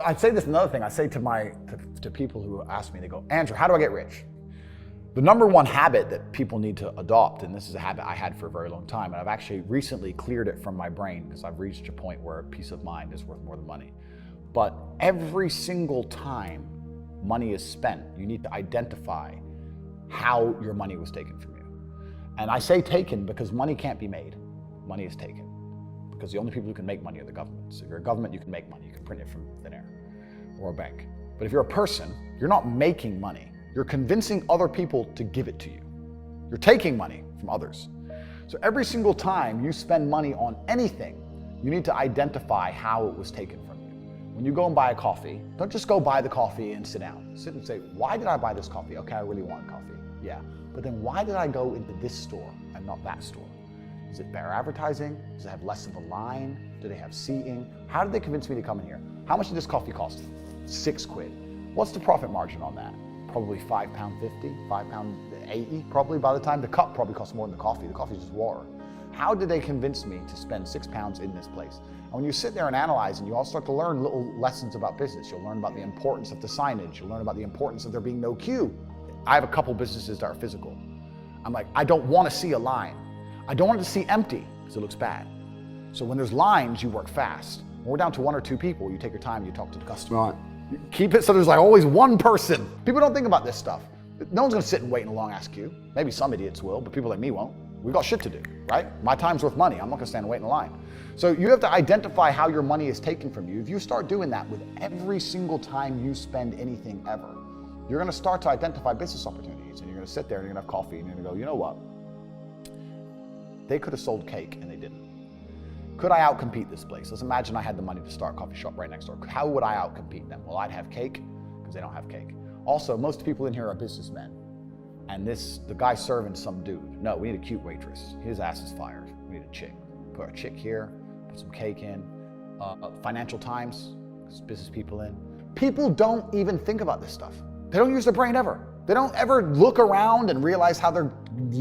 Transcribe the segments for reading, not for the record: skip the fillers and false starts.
I'd say this another thing. I say to people who ask me, they go, Andrew, how do I get rich? The number one habit that people need to adopt, and this is a habit I had for a very long time, and I've actually recently cleared it from my brain because I've reached a point where peace of mind is worth more than money. But every single time money is spent, you need to identify how your money was taken from you. And I say taken because money can't be made. Money is taken. Because the only people who can make money are the governments. So if you're a government, you can make money. You can print it from thin air or a bank. But if you're a person, you're not making money. You're convincing other people to give it to you. You're taking money from others. So every single time you spend money on anything, you need to identify how it was taken from you. When you go and buy a coffee, don't just go buy the coffee and sit down. Sit and say, why did I buy this coffee? Okay, I really want coffee. Yeah. But then why did I go into this store and not that store? Is it better advertising? Does it have less of a line? Do they have seating? How did they convince me to come in here? How much did this coffee cost? £6. What's the profit margin on that? Probably £5.50, £5.80 probably. By the time the cup probably costs more than the coffee. The coffee is just water. How did they convince me to spend £6 in this place? And when you sit there and analyze and you all start to learn little lessons about business, you'll learn about the importance of the signage. You'll learn about the importance of there being no queue. I have a couple businesses that are physical. I'm like, I don't want to see a line. I don't want it to see empty because it looks bad. So when there's lines, you work fast. When we're down to 1 or 2 people, you take your time, you talk to the customer. Right. You keep it so there's like always one person. People don't think about this stuff. No one's gonna sit and wait in a long ass queue. Maybe some idiots will, but people like me won't. We've got shit to do, right? My time's worth money. I'm not gonna stand and wait in a line. So you have to identify how your money is taken from you. If you start doing that with every single time you spend anything ever, you're gonna start to identify business opportunities, and you're gonna sit there and you're gonna have coffee and you're gonna go, you know what? They could have sold cake and they didn't. Could I outcompete this place? Let's imagine I had the money to start a coffee shop right next door. How would I outcompete them? Well, I'd have cake because they don't have cake. Also, most people in here are businessmen. And the guy serving some dude. No, we need a cute waitress. His ass is fired. We need a chick. Put a chick here, put some cake in. Financial Times, business people in. People don't even think about this stuff. They don't use their brain ever. They don't ever look around and realize how they're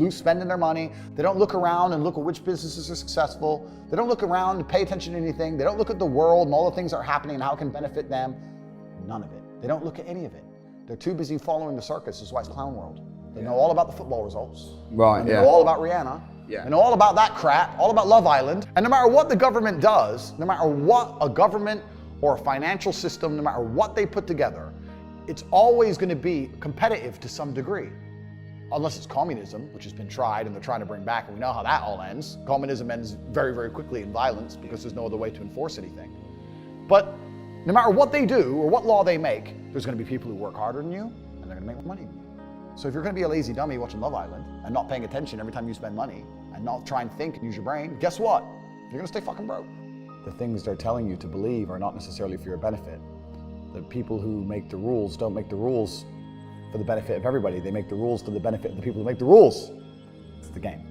spending their money. They don't look around and look at which businesses are successful. They don't look around and pay attention to anything. They don't look at the world and all the things that are happening and how it can benefit them. None of it. They don't look at any of it. They're too busy following the circus. This is why it's clown world. They know all about the football results. Right, They know all about Rihanna. Yeah. They know all about that crap, all about Love Island. And no matter what the government does, no matter what a government or a financial system, no matter what they put together, it's always going to be competitive to some degree. Unless it's communism, which has been tried and they're trying to bring back, and we know how that all ends. Communism ends very, very quickly in violence because there's no other way to enforce anything. But no matter what they do or what law they make, there's going to be people who work harder than you and they're going to make more money than you. So if you're going to be a lazy dummy watching Love Island and not paying attention every time you spend money and not try and think and use your brain, guess what? You're going to stay fucking broke. The things they're telling you to believe are not necessarily for your benefit. The people who make the rules don't make the rules for the benefit of everybody. They make the rules for the benefit of the people who make the rules. It's the game.